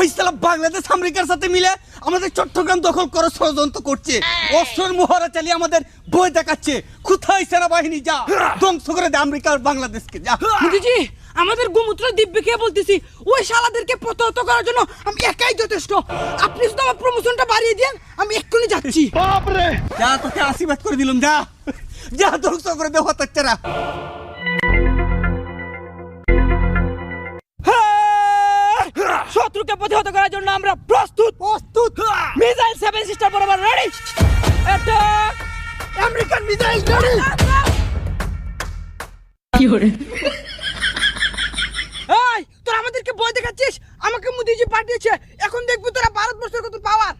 ফয়সালা বাংলাদেশ আমেরিকার সাথে মিলে আমাদের চট্টগ্রাম দখল করার ষড়যন্ত্র করছে, অস্ত্রের মোহরা চালিয়ে আমাদের ভয় দেখাচ্ছে। কোথায় সেনাবাহিনী? যা ধ্বংস করে দে আমেরিকা আর বাংলাদেশকে, যা। মোদিজি, আমাদের গোমূত্র দিব্যে খেয়ে বলতেছি, ওই শালাদেরকে প্রতিহত করার জন্য আমি একাই যথেষ্ট। আপনি শুধু আমার প্রমোশনটা বাড়িয়ে দেন, আমি এক্ষুনি যাচ্ছি। যা, তোকে আশীর্বাদ করে দিলাম, যা যা ধ্বংস করে দে হতাচ্ছারা। শত্রুকে প্রতিহত করার জন্য আমরা প্রস্তুত। মিসাইল 7 সিস্টার বরাবর ready. Attack! American missile ready. এই, তোরা আমাদেরকে ভয় দেখাচ্ছিস? আমাকে মোদিজি পাঠিয়েছে, এখন দেখবি তোরা ভারতবর্ষের কত পাওয়ার।